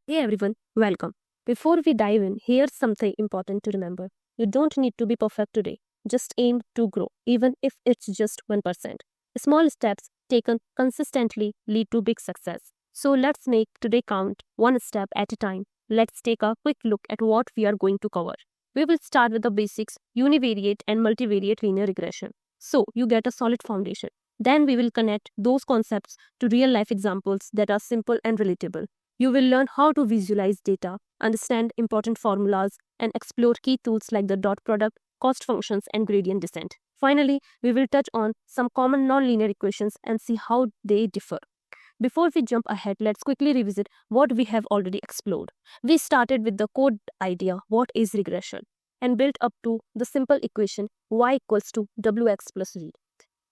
Hey everyone, welcome. Before we dive in, here's something important to remember. You don't need to be perfect today. Just aim to grow, even if it's just 1%. Small steps taken consistently lead to big success. So let's make today count one step at a time. Let's take a quick look at what we are going to cover. We will start with the basics, univariate and multivariate linear regression. So you get a solid foundation. Then we will connect those concepts to real life examples that are simple and relatable. You will learn how to visualize data, understand important formulas, and explore key tools like the dot product, cost functions, and gradient descent. Finally, we will touch on some common nonlinear equations and see how they differ. Before we jump ahead, let's quickly revisit what we have already explored. We started with the core idea, what is regression, and built up to the simple equation y equals to wx plus z,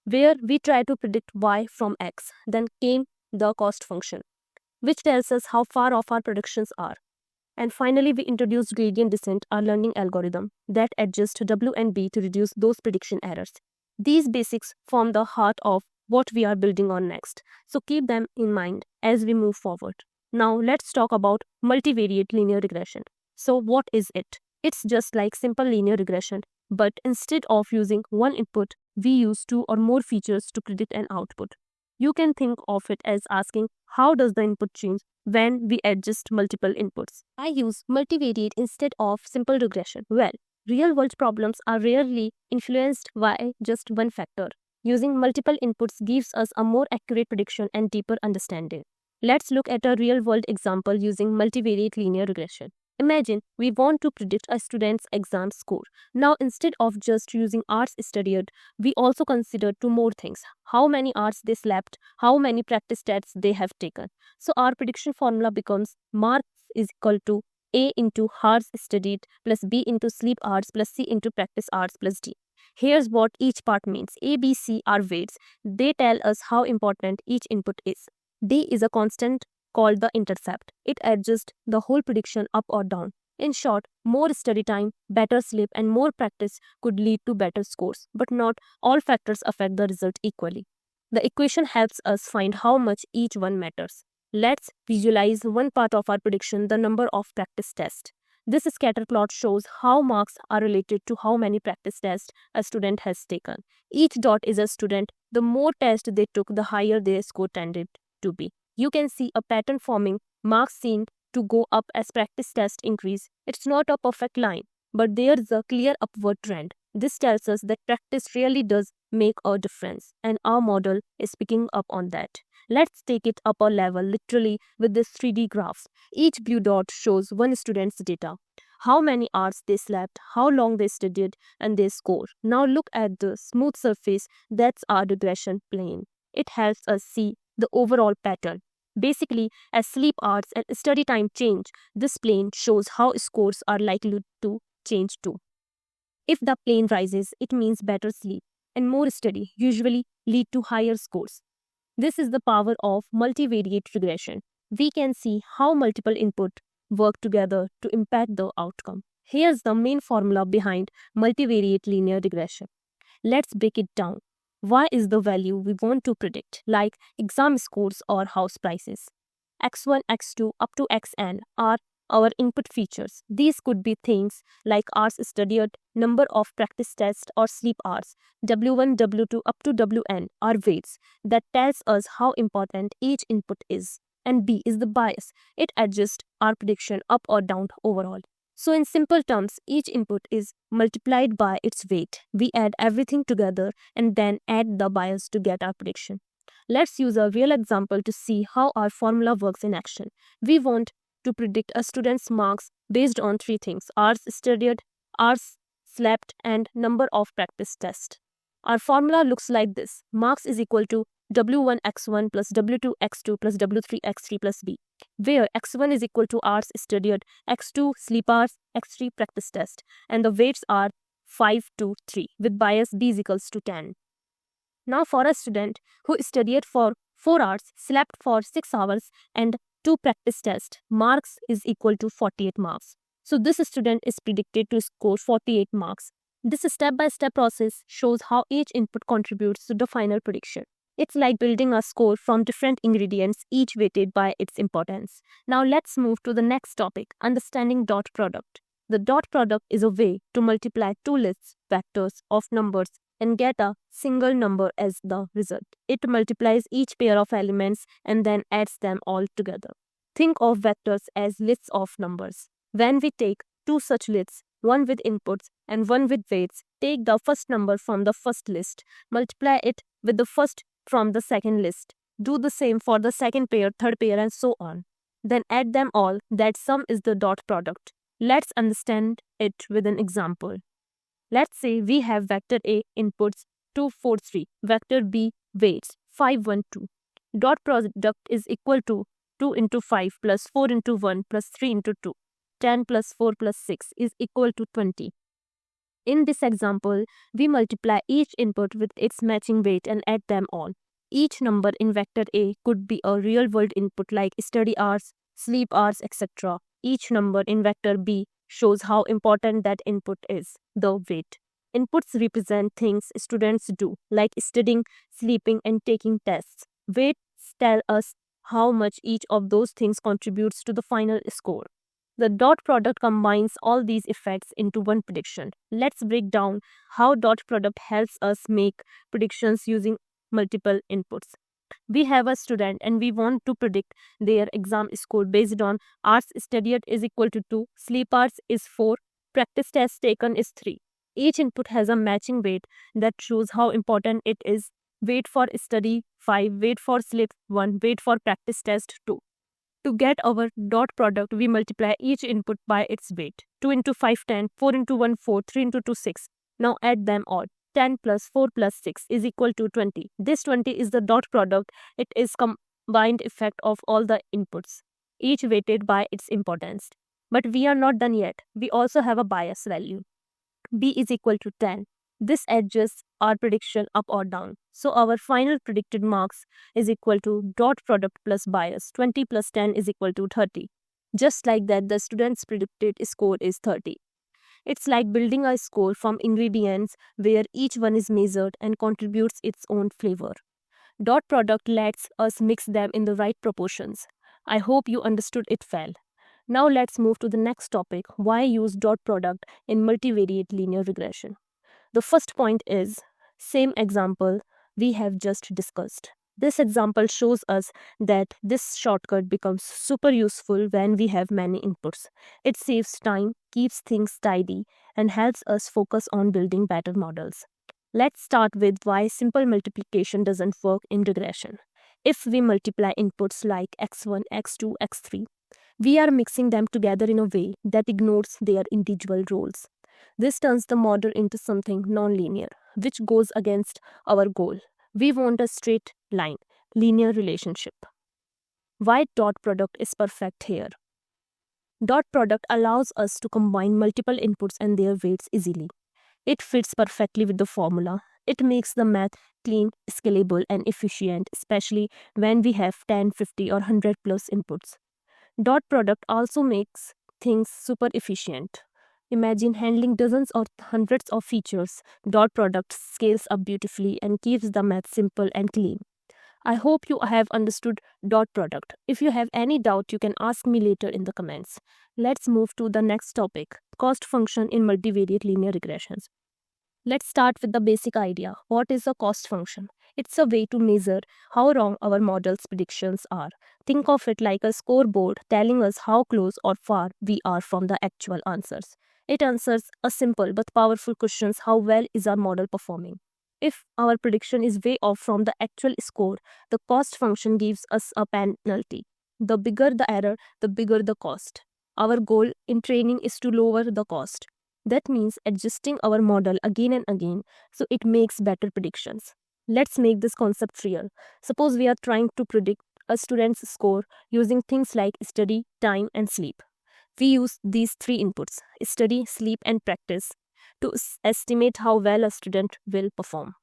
where we try to predict y from x. Then came the cost function, which tells us how far off our predictions are. And finally, we introduced gradient descent, our learning algorithm that adjusts W and B to reduce those prediction errors. These basics form the heart of what we are building on next, so keep them in mind as we move forward. Now, let's talk about multivariate linear regression. So, what is it? It's just like simple linear regression, but instead of using one input, we use two or more features to predict an output. You can think of it as asking, how does the input change when we adjust multiple inputs? I use multivariate instead of simple regression. Well, real world problems are rarely influenced by just one factor. Using multiple inputs gives us a more accurate prediction and deeper understanding. Let's look at a real world example using multivariate linear regression. Imagine we want to predict a student's exam score. Now, instead of just using hours studied, we also consider two more things: how many hours they slept, how many practice tests they have taken. So, our prediction formula becomes marks is equal to A into hours studied plus B into sleep hours plus C into practice hours plus D. Here's what each part means. A, B, C are weights. They tell us how important each input is. D is a constant called the intercept. It adjusts the whole prediction up or down. In short, more study time, better sleep, and more practice could lead to better scores, but not all factors affect the result equally. The equation helps us find how much each one matters. Let's visualize one part of our prediction, the number of practice tests. This scatter plot shows how marks are related to how many practice tests a student has taken. Each dot is a student. The more tests they took, the higher their score tended to be. You can see a pattern forming. Marks seem to go up as practice tests increase. It's not a perfect line, but there is a clear upward trend. This tells us that practice really does make a difference, and our model is picking up on that. Let's take it up a level, literally, with this 3D graph. Each blue dot shows one student's data: how many hours they slept, how long they studied, and their score. Now look at the smooth surface. That's our regression plane. It helps us see the overall pattern. Basically, as sleep hours and study time change, this plane shows how scores are likely to change too. If the plane rises, it means better sleep, and more study usually lead to higher scores. This is the power of multivariate regression. We can see how multiple input work together to impact the outcome. Here's the main formula behind multivariate linear regression. Let's break it down. Y is the value we want to predict, like exam scores or house prices. X1, X2 up to Xn are our input features. These could be things like hours studied, number of practice tests, or sleep hours. W1, W2 up to Wn are weights that tells us how important each input is. And B is the bias. It adjusts our prediction up or down overall. So in simple terms, each input is multiplied by its weight. We add everything together and then add the bias to get our prediction. Let's use a real example to see how our formula works in action. We want to predict a student's marks based on three things: hours studied, hours slept, and number of practice tests. Our formula looks like this. Marks is equal to W1x1 plus W2x2 plus W3x3 plus B, where x1 is equal to hours studied, x2 sleep hours, x3 practice test, and the weights are 5 to 3 with bias B is equals to 10. Now for a student who studied for 4 hours, slept for 6 hours, and 2 practice tests, marks is equal to 48 marks. So this student is predicted to score 48 marks. This step-by-step process shows how each input contributes to the final prediction. It's like building a score from different ingredients, each weighted by its importance. Now let's move to the next topic, understanding dot product. The dot product is a way to multiply two lists, vectors of numbers and get a single number as the result. It multiplies each pair of elements and then adds them all together. Think of vectors as lists of numbers. When we take two such lists, one with inputs and one with weights, take the first number from the first list, multiply it with the first from the second list. Do the same for the second pair, third pair, and so on. Then add them all. That sum is the dot product. Let's understand it with an example. Let's say we have vector A inputs 2, 4, 3, vector B weights 5, 1, 2. Dot product is equal to 2 into 5 plus 4 into 1 plus 3 into 2. 10 plus 4 plus 6 is equal to 20. In this example, we multiply each input with its matching weight and add them all. Each number in vector A could be a real-world input like study hours, sleep hours, etc. Each number in vector B shows how important that input is, the weight. Inputs represent things students do, like studying, sleeping, and taking tests. Weights tell us how much each of those things contributes to the final score. The dot product combines all these effects into one prediction. Let's break down how dot product helps us make predictions using multiple inputs. We have a student and we want to predict their exam score based on hours studied is equal to 2, sleep hours is 4, practice test taken is 3. Each input has a matching weight that shows how important it is. Weight for study 5, weight for sleep 1, weight for practice test 2. To get our dot product, we multiply each input by its weight. 2 into 5, 10, 4 into 1, 4, 3 into 2, 6. Now add them all. 10 plus 4 plus 6 is equal to 20. This 20 is the dot product. It is combined effect of all the inputs, each weighted by its importance. But we are not done yet. We also have a bias value. B is equal to 10. This adjusts our prediction up or down. So our final predicted marks is equal to dot product plus bias. 20 plus 10 is equal to 30. Just like that, the student's predicted score is 30. It's like building a score from ingredients where each one is measured and contributes its own flavor. Dot product lets us mix them in the right proportions. I hope you understood it well. Now let's move to the next topic, why use dot product in multivariate linear regression. The first point is, same example we have just discussed. This example shows us that this shortcut becomes super useful when we have many inputs. It saves time, keeps things tidy, and helps us focus on building better models. Let's start with why simple multiplication doesn't work in regression. If we multiply inputs like x1, x2, x3, we are mixing them together in a way that ignores their individual roles. This turns the model into something nonlinear, which goes against our goal. We want a straight line, linear relationship. Why dot product is perfect here? Dot product allows us to combine multiple inputs and their weights easily. It fits perfectly with the formula. It makes the math clean, scalable, and efficient, especially when we have 10, 50, or 100 plus inputs. Dot product also makes things super efficient. Imagine handling dozens or hundreds of features. Dot product scales up beautifully and keeps the math simple and clean. I hope you have understood dot product. If you have any doubt, you can ask me later in the comments. Let's move to the next topic, cost function in multivariate linear regressions. Let's start with the basic idea. What is a cost function? It's a way to measure how wrong our model's predictions are. Think of it like a scoreboard telling us how close or far we are from the actual answers. It answers a simple but powerful question: how well is our model performing? If our prediction is way off from the actual score, the cost function gives us a penalty. The bigger the error, the bigger the cost. Our goal in training is to lower the cost. That means adjusting our model again and again so it makes better predictions. Let's make this concept real. Suppose we are trying to predict a student's score using things like study, time, and sleep. We use these three inputs, study, sleep, and practice, to estimate how well a student will perform.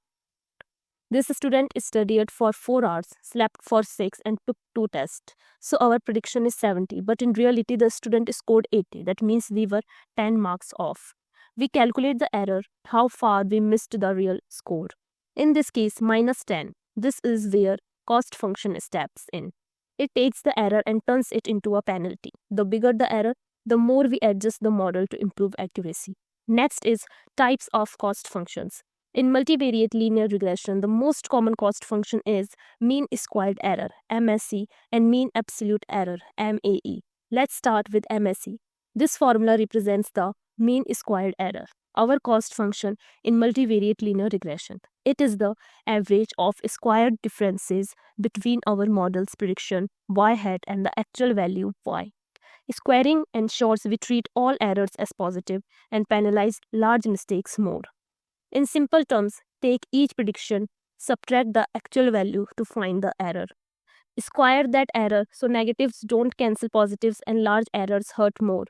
This student studied for 4 hours, slept for 6, and took 2 tests. So our prediction is 70, but in reality the student scored 80. That means we were 10 marks off. We calculate the error, how far we missed the real score. In this case, minus 10. This is where cost function steps in. It takes the error and turns it into a penalty. The bigger the error, the more we adjust the model to improve accuracy. Next is types of cost functions. In multivariate linear regression, the most common cost function is mean squared error (MSE) and mean absolute error (MAE). Let's start with MSE. This formula represents the mean squared error, our cost function in multivariate linear regression. It is the average of squared differences between our model's prediction y hat and the actual value y. Squaring ensures we treat all errors as positive and penalize large mistakes more. In simple terms, take each prediction, subtract the actual value to find the error. Square that error so negatives don't cancel positives and large errors hurt more.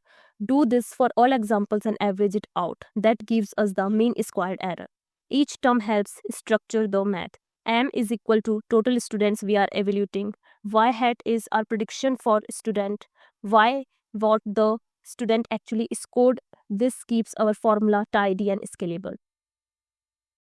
Do this for all examples and average it out. That gives us the mean squared error. Each term helps structure the math. M is equal to total students we are evaluating. Y hat is our prediction for student. Y what the student actually scored. This keeps our formula tidy and scalable.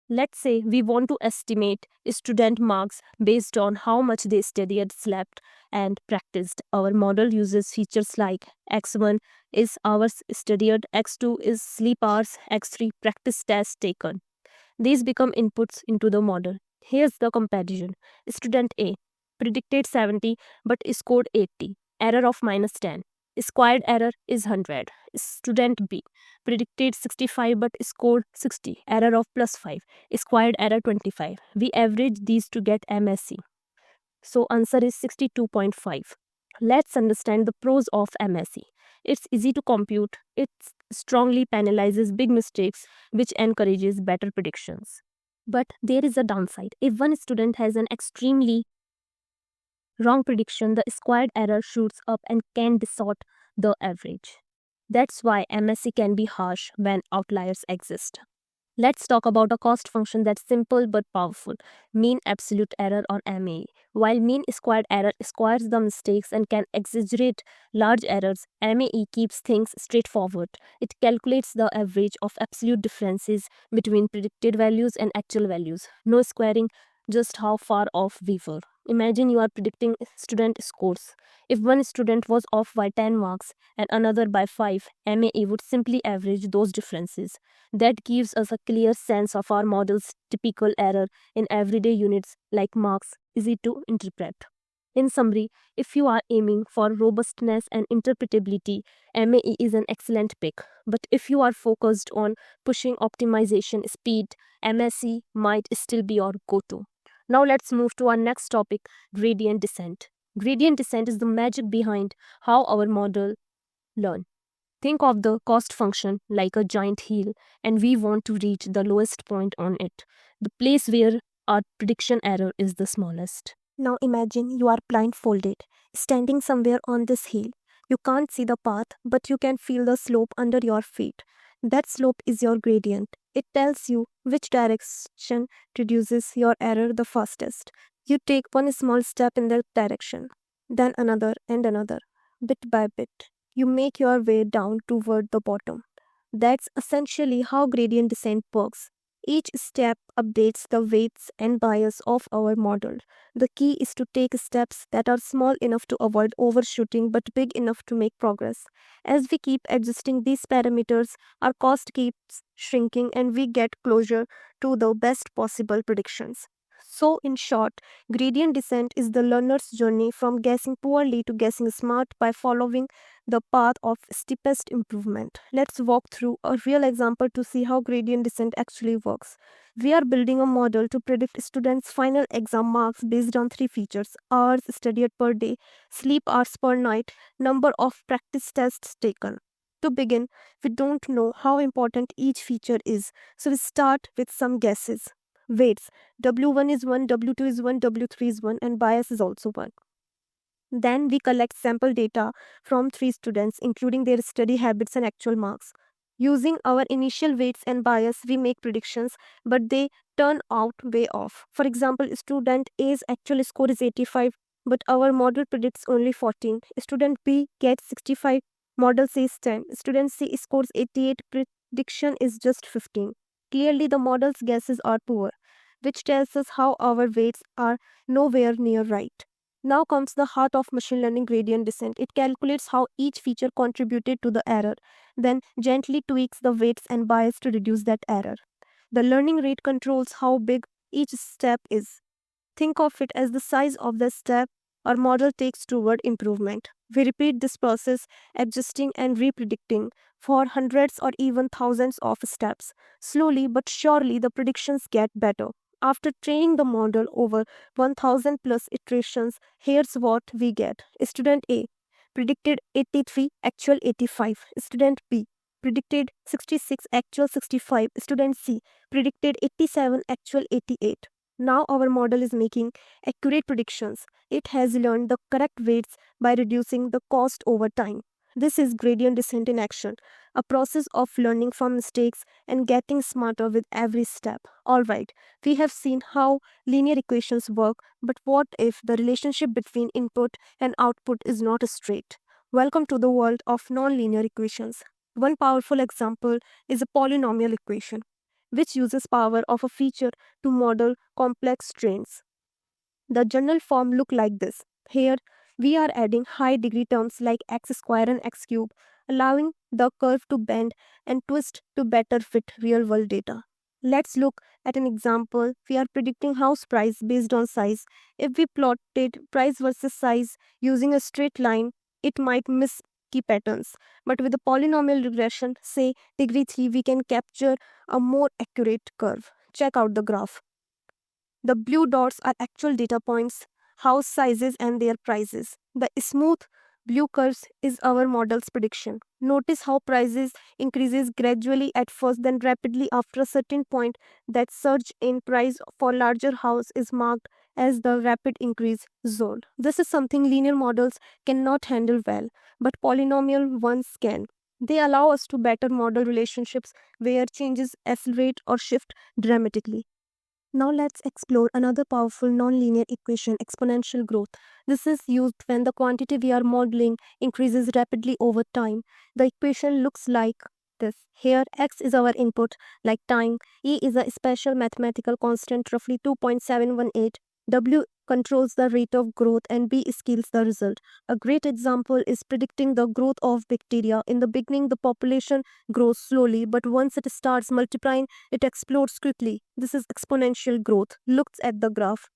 Let's say we want to estimate student marks based on how much they studied, slept, and practiced. Our model uses features like x1 is hours studied, x2 is sleep hours, x3 practice tests taken. These become inputs into the model. Here's the comparison. Student A predicted 70 but scored 80, error of -10. Squared error is 100. Student B predicted 65 but scored 60, error of +5. Squared error 25. We average these to get MSE. So answer is 62.5. Let's understand the pros of MSE. It's easy to compute. It strongly penalizes big mistakes, which encourages better predictions. But there is a downside. If one student has an extremely wrong prediction, the squared error shoots up and can distort the average. That's why MSE can be harsh when outliers exist. Let's talk about a cost function that's simple but powerful, mean absolute error or MAE. While mean squared error squares the mistakes and can exaggerate large errors, MAE keeps things straightforward. It calculates the average of absolute differences between predicted values and actual values. No squaring, just how far off we were. Imagine you are predicting student scores. If one student was off by 10 marks and another by 5, MAE would simply average those differences. That gives us a clear sense of our model's typical error in everyday units like marks, easy to interpret. In summary, if you are aiming for robustness and interpretability, MAE is an excellent pick. But if you are focused on pushing optimization speed, MSE might still be your go-to. Now let's move to our next topic, gradient descent. Gradient descent is the magic behind how our model learn. Think of the cost function like a giant hill, and we want to reach the lowest point on it, the place where our prediction error is the smallest. Now imagine you are blindfolded, standing somewhere on this hill. You can't see the path, but you can feel the slope under your feet. That slope is your gradient. It tells you which direction reduces your error the fastest. You take one small step in that direction, then another and another, bit by bit. You make your way down toward the bottom. That's essentially how gradient descent works. Each step updates the weights and bias of our model. The key is to take steps that are small enough to avoid overshooting but big enough to make progress. As we keep adjusting these parameters, our cost keeps shrinking and we get closer to the best possible predictions. So, in short, gradient descent is the learner's journey from guessing poorly to guessing smart by following the path of steepest improvement. Let's walk through a real example to see how gradient descent actually works. We are building a model to predict students' final exam marks based on three features: hours studied per day, sleep hours per night, number of practice tests taken. To begin, we don't know how important each feature is, so we start with some guesses. Weights: W1 is 1, W2 is 1, W3 is 1, and bias is also 1. Then we collect sample data from three students, including their study habits and actual marks. Using our initial weights and bias, we make predictions, but they turn out way off. For example, student A's actual score is 85, but our model predicts only 14. Student B gets 65, model says 10. Student C scores 88, prediction is just 15. Clearly, the model's guesses are poor. which tells us how our weights are nowhere near right. Now comes the heart of machine learning, gradient descent. It calculates how each feature contributed to the error, then gently tweaks the weights and bias to reduce that error. The learning rate controls how big each step is. Think of it as the size of the step our model takes toward improvement. We repeat this process, adjusting and repredicting for hundreds or even thousands of steps. Slowly but surely, the predictions get better. After training the model over 1000 plus iterations, here's what we get. Student A predicted 83, actual 85. Student B predicted 66, actual 65. Student C predicted 87, actual 88. Now our model is making accurate predictions. It has learned the correct weights by reducing the cost over time. This is gradient descent in action, a process of learning from mistakes and getting smarter with every step. Alright, we have seen how linear equations work, but what if the relationship between input and output is not straight? Welcome to the world of nonlinear equations. One powerful example is a polynomial equation, which uses power of a feature to model complex trains. The general form look like this. Here we are adding high degree terms like x square and x cube, allowing the curve to bend and twist to better fit real world data. Let's look at an example. We are predicting house price based on size. If we plotted price versus size using a straight line, it might miss key patterns. But with a polynomial regression, say degree 3, we can capture a more accurate curve. Check out the graph. The blue dots are actual data points, house sizes and their prices. The smooth blue curves is our model's prediction. Notice how prices increases gradually at first, then rapidly after a certain point. That surge in price for larger house is marked as the rapid increase zone. This is something linear models cannot handle well, but polynomial ones can. They allow us to better model relationships where changes accelerate or shift dramatically. Now let's explore another powerful nonlinear equation, exponential growth. This is used when the quantity we are modeling increases rapidly over time. The equation looks like this. Here x is our input like time, e is a special mathematical constant roughly 2.718, w controls the rate of growth and b scales the result. A great example is predicting the growth of bacteria. In the beginning the population grows slowly, but once it starts multiplying, it explodes quickly. This is exponential growth. Look at the graph.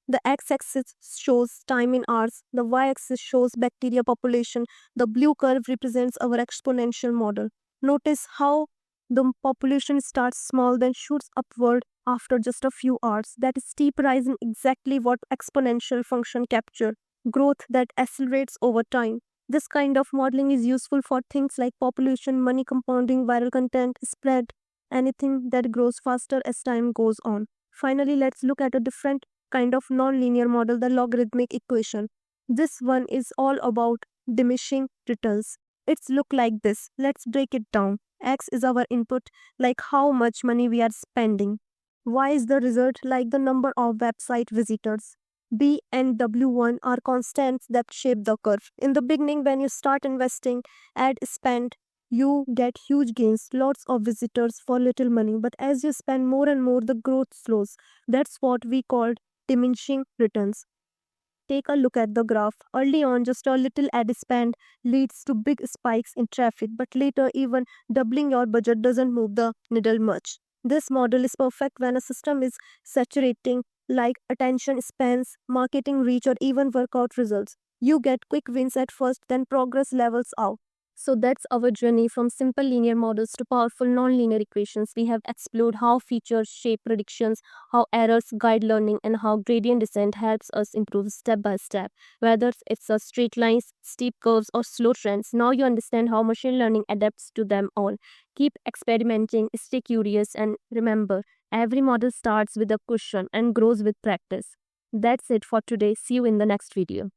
The x-axis shows time in hours, the y-axis shows bacteria population, the blue curve represents our exponential model. Notice how the population starts small then shoots upward after just a few hours. That steep rise is exactly what exponential function capture, growth that accelerates over time. This kind of modeling is useful for things like population, money compounding, viral content, spread, anything that grows faster as time goes on. Finally, let's look at a different kind of nonlinear model, the logarithmic equation. This one is all about diminishing returns. It's look like this. Let's break it down. X is our input, like how much money we are spending. Y is the result, like the number of website visitors. B and W1 are constants that shape the curve. In the beginning, when you start investing, add spend, you get huge gains, lots of visitors for little money. But as you spend more and more, the growth slows. That's what we called diminishing returns. Take a look at the graph. Early on, just a little ad spend leads to big spikes in traffic, but later, even doubling your budget doesn't move the needle much. This model is perfect when a system is saturating, like attention spans, marketing reach, or even workout results. You get quick wins at first, then progress levels out. So that's our journey from simple linear models to powerful nonlinear equations. We have explored how features shape predictions, how errors guide learning, and how gradient descent helps us improve step by step. Whether it's a straight lines, steep curves, or slow trends, now you understand how machine learning adapts to them all. Keep experimenting, stay curious, and remember, every model starts with a question and grows with practice. That's it for today. See you in the next video.